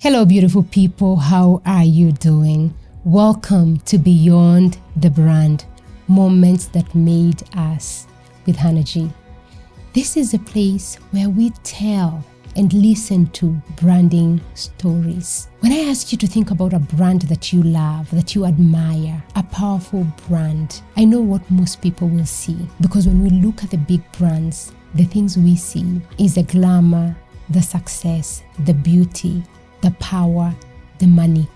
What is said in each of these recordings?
Hello, beautiful people. How are you doing? Welcome to Beyond the Brand, Moments That Made Us with Hannah G. This is a place where we tell and listen to branding stories. When I ask you to think about a brand that you love, that you admire, a powerful brand, I know what most people will see, because when we look at the big brands, the things we see is the glamour, the success, the beauty, the power, the money.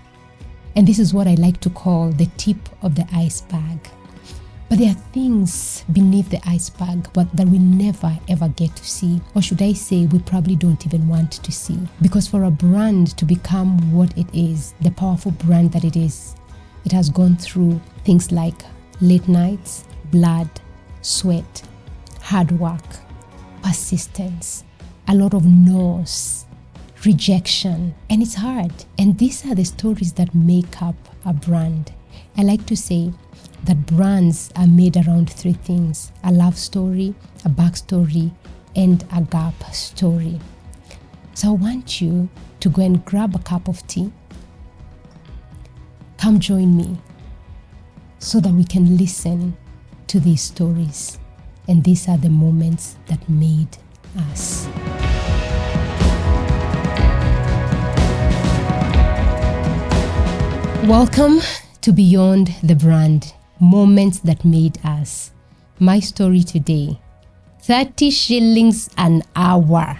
And this is what I like to call the tip of the iceberg. But there are things beneath the iceberg that we never ever get to see. Or should I say, we probably don't even want to see. Because for a brand to become what it is, the powerful brand that it is, it has gone through things like late nights, blood, sweat, hard work, persistence, a lot of no's, rejection, and it's hard. And these are the stories that make up a brand. I like to say that brands are made around three things: a love story, a backstory, and a gap story. So I want you to go and grab a cup of tea. Come join me so that we can listen to these stories. And these are the moments that made us. Welcome to Beyond the Brand, Moments That Made Us. My story today, 30 shillings an hour.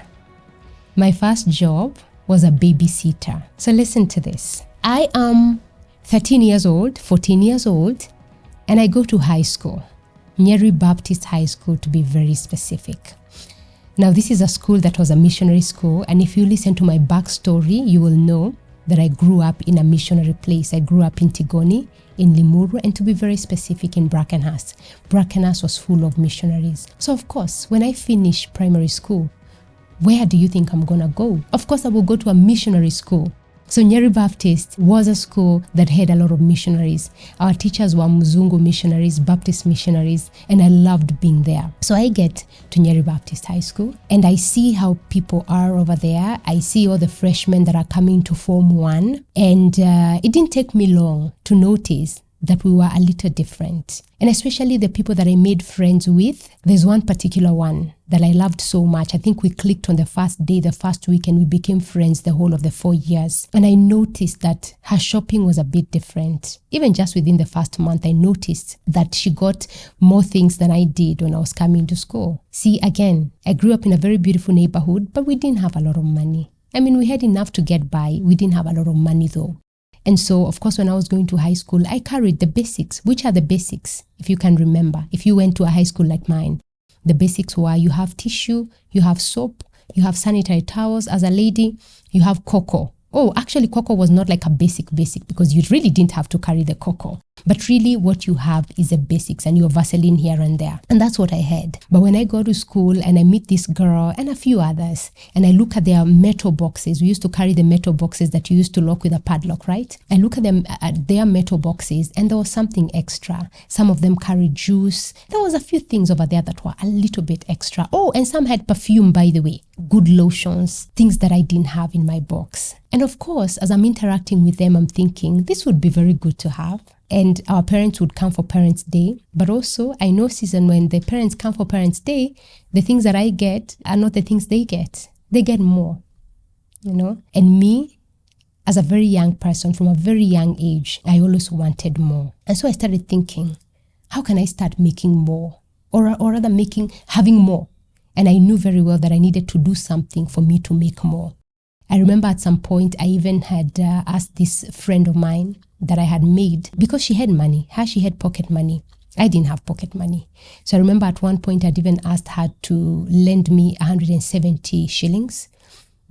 My first job was a babysitter. So listen to this. I am 14 years old, and I go to high school, Nyeri Baptist High School to be very specific. Now, this is a school that was a missionary school, and if you listen to my backstory, you will know that I grew up in a missionary place. I grew up in Tigoni, in Limuru, and to be very specific, in Brackenhurst. Brackenhurst was full of missionaries. So of course, when I finish primary school, where do you think I'm gonna go? Of course, I will go to a missionary school. So Nyeri Baptist was a school that had a lot of missionaries. Our teachers were Muzungu missionaries, Baptist missionaries, and I loved being there. So I get to Nyeri Baptist High School and I see how people are over there. I see all the freshmen that are coming to Form 1. And it didn't take me long to notice that we were a little different. And especially the people that I made friends with, there's one particular one that I loved so much. I think we clicked on the first day, the first week, and we became friends the whole of the 4 years. And I noticed that her shopping was a bit different. Even just within the first month, I noticed that she got more things than I did when I was coming to school. See, again, I grew up in a very beautiful neighborhood, but we didn't have a lot of money. I mean, we had enough to get by. We didn't have a lot of money though. And so, of course, when I was going to high school, I carried the basics. Which are the basics, if you can remember? If you went to a high school like mine, the basics were you have tissue, you have soap, you have sanitary towels. As a lady, you have cocoa. Oh, actually, cocoa was not like a basic because you really didn't have to carry the cocoa. But really what you have is the basics and your Vaseline here and there. And that's what I had. But when I go to school and I meet this girl and a few others, and I look at their metal boxes, we used to carry the metal boxes that you used to lock with a padlock, right? I look at them, at their metal boxes, and there was something extra. Some of them carried juice. There was a few things over there that were a little bit extra. Oh, and some had perfume, by the way. Good lotions, things that I didn't have in my box. And of course, as I'm interacting with them, I'm thinking, this would be very good to have. And our parents would come for Parents' Day. But also, I know, season when the parents come for Parents' Day, the things that I get are not the things they get. They get more, you know. And me, as a very young person, from a very young age, I always wanted more. And so I started thinking, how can I start making more? Or rather having more. And I knew very well that I needed to do something for me to make more. I remember at some point, I even had asked this friend of mine that I had made, because she had money. She had pocket money. I didn't have pocket money. So I remember at one point, I'd even asked her to lend me 170 shillings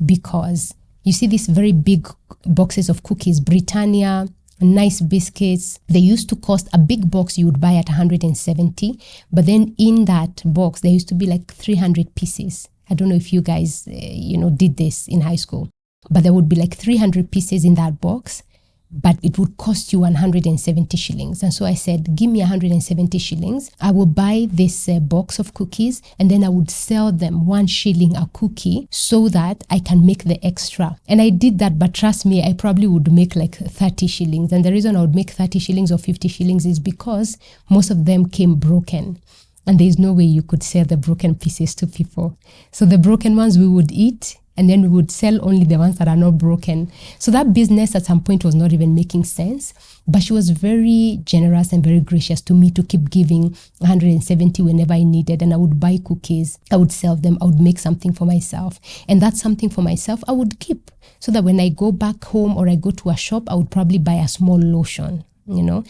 because you see these very big boxes of cookies, Britannia, nice biscuits. They used to cost, a big box you would buy at 170, but then in that box, there used to be like 300 pieces. I don't know if you guys, did this in high school, but there would be like 300 pieces in that box. but it would cost you 170 shillings. And so I said, give me 170 shillings. I will buy this box of cookies, and then I would sell them 1 shilling a cookie so that I can make the extra. And I did that, but trust me, I probably would make like 30 shillings. And the reason I would make 30 shillings or 50 shillings is because most of them came broken. And there's no way you could sell the broken pieces to people. So the broken ones we would eat, and then we would sell only the ones that are not broken. So that business at some point was not even making sense. But she was very generous and very gracious to me to keep giving 170 whenever I needed. And I would buy cookies, I would sell them, I would make something for myself. And that something for myself I would keep, so that when I go back home or I go to a shop, I would probably buy a small lotion. You know,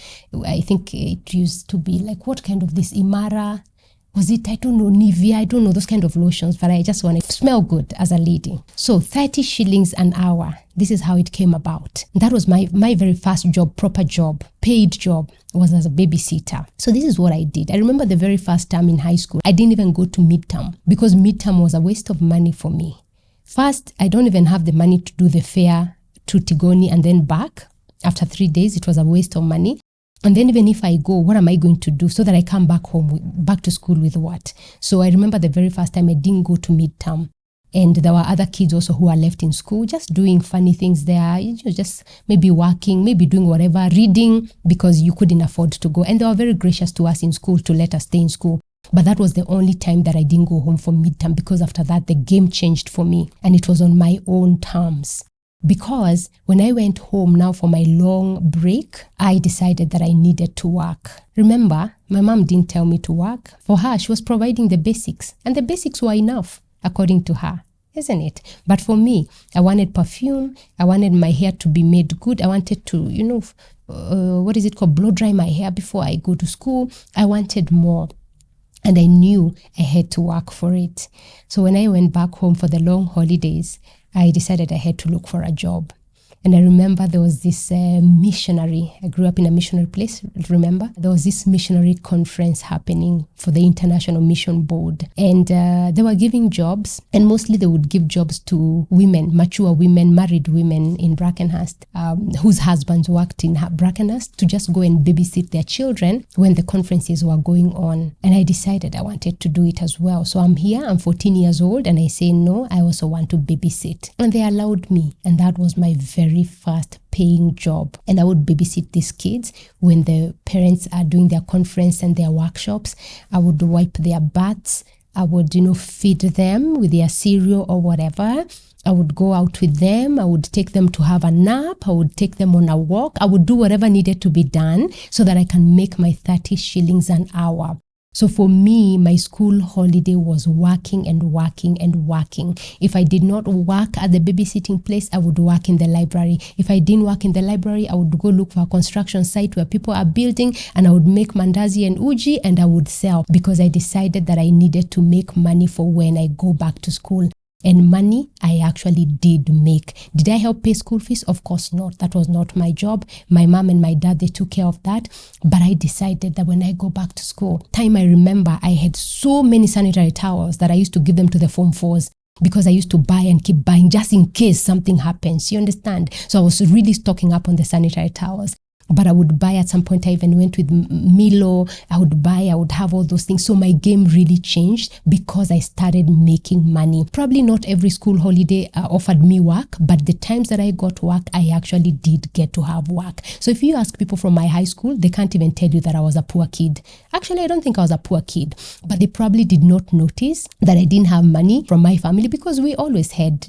I think it used to be like, what kind of this Imara? Was it, I don't know, Nivea? I don't know, those kind of lotions, but I just want to smell good as a lady. So 30 shillings an hour. This is how it came about. That was my very first job, proper job, paid job, was as a babysitter. So this is what I did. I remember the very first time in high school, I didn't even go to midterm because midterm was a waste of money for me. First, I don't even have the money to do the fare to Tigoni and then back. After 3 days, it was a waste of money. And then even if I go, what am I going to do so that I come back home, back to school with what? So I remember the very first time I didn't go to midterm. And there were other kids also who are left in school, just doing funny things there, just maybe working, maybe doing whatever, reading, because you couldn't afford to go. And they were very gracious to us in school to let us stay in school. But that was the only time that I didn't go home for midterm, because after that, the game changed for me. And it was on my own terms. Because when I went home now for my long break, I decided that I needed to work. Remember, my mom didn't tell me to work. For her, she was providing the basics. And the basics were enough, according to her, isn't it? But for me, I wanted perfume. I wanted my hair to be made good. I wanted to, blow dry my hair before I go to school. I wanted more. And I knew I had to work for it. So when I went back home for the long holidays, I decided I had to look for a job. And I remember there was this missionary. I grew up in a missionary place, remember? There was this missionary conference happening for the International Mission Board. And they were giving jobs. And mostly they would give jobs to women, mature women, married women in Brackenhurst, whose husbands worked in Brackenhurst, to just go and babysit their children when the conferences were going on. And I decided I wanted to do it as well. So I'm here, I'm 14 years old, and I say, no, I also want to babysit. And they allowed me. And that was my very first paying job. And I would babysit these kids when the parents are doing their conference and their workshops. I would wipe their butts. I would, feed them with their cereal or whatever. I would go out with them. I would take them to have a nap. I would take them on a walk. I would do whatever needed to be done so that I can make my 30 shillings an hour. So for me, my school holiday was working and working and working. If I did not work at the babysitting place, I would work in the library. If I didn't work in the library, I would go look for a construction site where people are building, and I would make mandazi and uji, and I would sell, because I decided that I needed to make money for when I go back to school. And money I actually did make. Did I help pay school fees? Of course not. That was not my job. My mom and my dad, they took care of that. But I decided that when I go back to school, I remember I had so many sanitary towels that I used to give them to the Form 4s, because I used to buy and keep buying just in case something happens. You understand? So I was really stocking up on the sanitary towels. But I would buy, at some point I even went with Milo. I would have all those things. So my game really changed because I started making money. Probably not every school holiday offered me work, but the times that I got work, I actually did get to have work. So if you ask people from my high school, they can't even tell you that I was a poor kid. Actually, I don't think I was a poor kid, but they probably did not notice that I didn't have money from my family, because we always had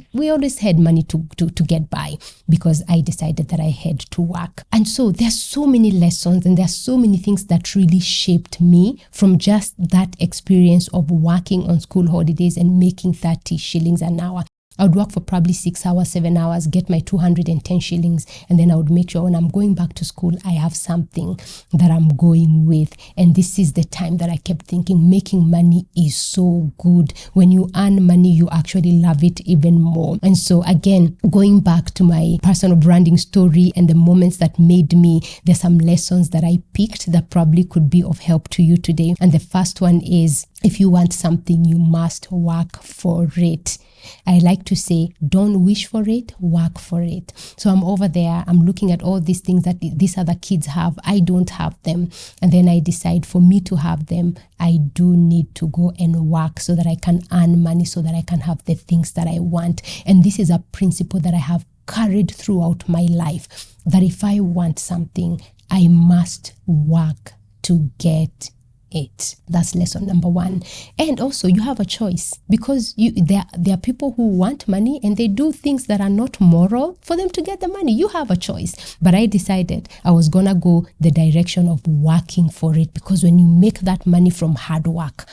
money to get by, because I decided that I had to work. And so there's so many lessons, and there's so many things that really shaped me from just that experience of working on school holidays and making 30 shillings an hour. I would work for probably 6 hours, 7 hours, get my 210 shillings, and then I would make sure when I'm going back to school, I have something that I'm going with. And this is the time that I kept thinking, making money is so good. When you earn money, you actually love it even more. And so again, going back to my personal branding story and the moments that made me, there's some lessons that I picked that probably could be of help to you today. And the first one is, If you want something, you must work for it. I like to say, don't wish for it, work for it. So I'm over there, I'm looking at all these things that these other kids have. I don't have them. And then I decide for me to have them, I do need to go and work so that I can earn money, so that I can have the things that I want. And this is a principle that I have carried throughout my life, that if I want something, I must work to get it. That's lesson number 1. And also, you have a choice, because there are people who want money and they do things that are not moral for them to get the money. You have a choice. But I decided I was gonna go the direction of working for it, because when you make that money from hard work,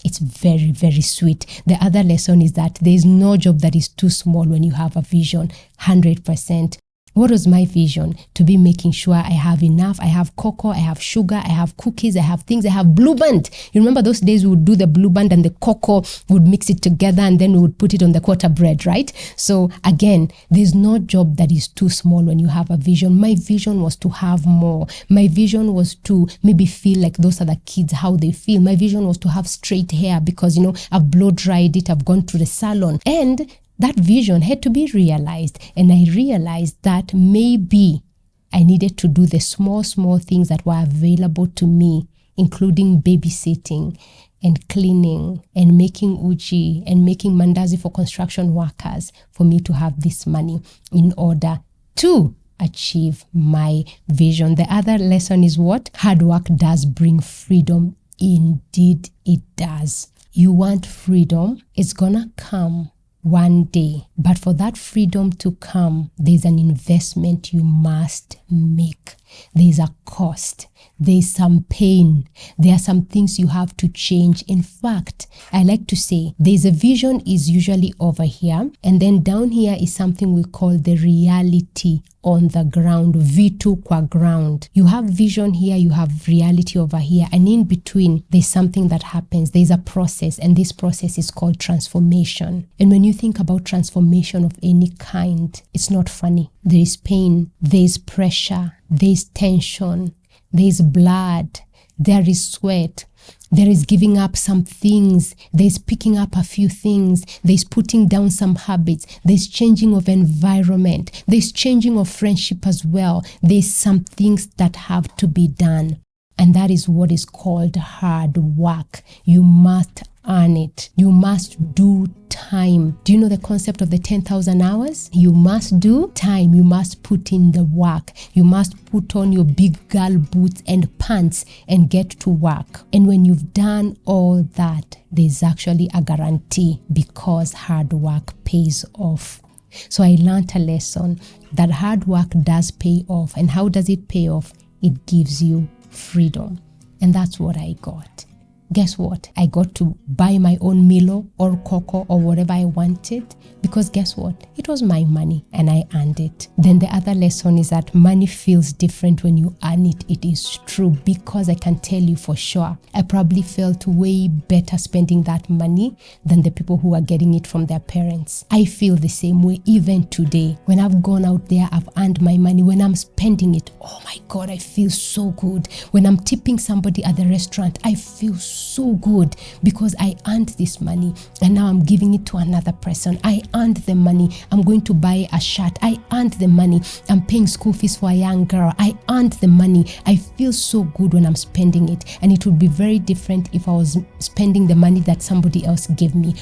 it's very, very sweet. The other lesson is that there is no job that is too small when you have a vision, 100%. What was my vision? To be making sure I have enough. I have cocoa, I have sugar, I have cookies, I have things, I have Blue Band. You remember those days we would do the Blue Band and the cocoa, would mix it together and then we would put it on the quarter bread, right? So again, there's no job that is too small when you have a vision. My vision was to have more. My vision was to maybe feel like those other kids, how they feel. My vision was to have straight hair because, I've blow dried it, I've gone to the salon. And that vision had to be realized. And I realized that maybe I needed to do the small things that were available to me, including babysitting and cleaning and making uji and making mandazi for construction workers, for me to have this money in order to achieve my vision. The other lesson is what? Hard work does bring freedom. Indeed, it does. You want freedom, it's gonna come one day. But for that freedom to come, there's an investment you must make. There's a cost. There's some pain. There are some things you have to change. In fact, I like to say there's a vision is usually over here, and then down here is something we call the reality on the ground, V2 qua ground. You have vision here, you have reality over here, and in between there's something that happens. There's a process, and this process is called transformation. And when you think about transformation of any kind, it's not funny. There is pain, there's pressure, there's tension, there's blood, there is sweat, there is giving up some things, there's picking up a few things, there's putting down some habits, there's changing of environment, there's changing of friendship as well. There's some things that have to be done. And that is what is called hard work. You must earn it. You must do time. Do you know the concept of the 10,000 hours? You must do time. You must put in the work. You must put on your big girl boots and pants and get to work. And when you've done all that, there's actually a guarantee, because hard work pays off. So I learned a lesson that hard work does pay off. And how does it pay off? It gives you freedom. And that's what I got. Guess what? I got to buy my own Milo or cocoa or whatever I wanted, because guess what? It was my money and I earned it. Then the other lesson is that money feels different when you earn it. It is true, because I can tell you for sure, I probably felt way better spending that money than the people who are getting it from their parents. I feel the same way even today. When I've gone out there, I've earned my money. When I'm spending it, oh my God, I feel so good. When I'm tipping somebody at the restaurant, I feel so good, because I earned this money and now I'm giving it to another person. I earned the money. I'm going to buy a shirt. I earned the money. I'm paying school fees for a young girl. I earned the money. I feel so good when I'm spending it, and it would be very different if I was spending the money that somebody else gave me.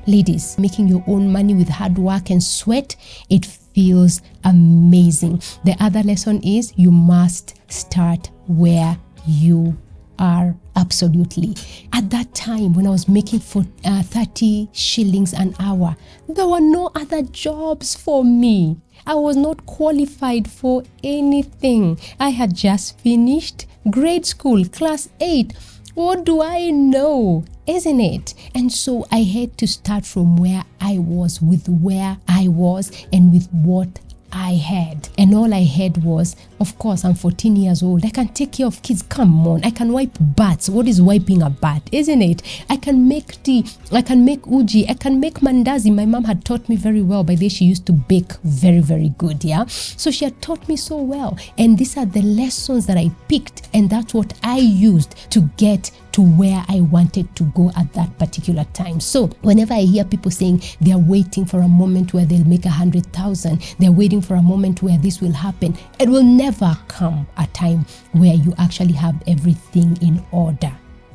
Ladies, making your own money with hard work and sweat, it feels amazing. The other lesson is you must start where you are. Absolutely. At that time when I was making for 30 shillings an hour, there were no other jobs for me. I was not qualified for anything. I had just finished grade school, class 8. What do I know? Isn't it? And so I had to start from where I was, with where I was and with what I had. And all I had was, of course, I'm 14 years old. I can take care of kids. Come on. I can wipe butts. What is wiping a butt? Isn't it? I can make tea. I can make uji. I can make mandazi. My mom had taught me very well. By the way, she used to bake very, very good. Yeah. So she had taught me so well. And these are the lessons that I picked. And that's what I used to get to where I wanted to go at that particular time. So whenever I hear people saying they're waiting for a moment where they'll make 100,000, they're waiting for a moment where this will happen, it will never come a time where you actually have everything in order.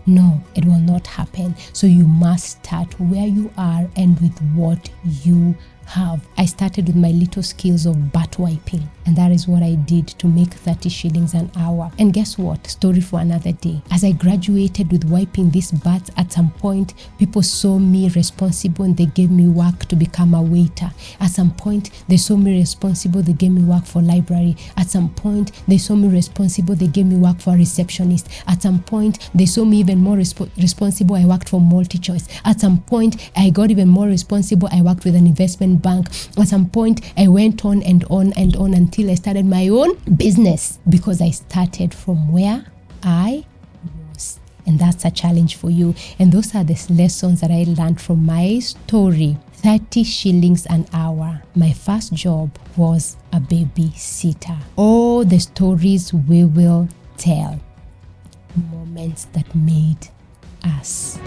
No, it will not happen. So you must start where you are and with what you have. I started with my little skills of butt wiping, and that is what I did to make 30 shillings an hour. And guess what? Story for another day. As I graduated with wiping these butts, at some point people saw me responsible and they gave me work to become a waiter. At some point they saw me responsible, they gave me work for library. At some point they saw me responsible, they gave me work for a receptionist. At some point they saw me even more responsible, I worked for multi-choice. At some point I got even more responsible, I worked with an investment bank. At some point I went on and on and on until I started my own business, because I started from where I was. And that's a challenge for you. And those are the lessons that I learned from my story. 30 shillings an hour. My first job was a babysitter. All the stories we will tell. Moments that made us.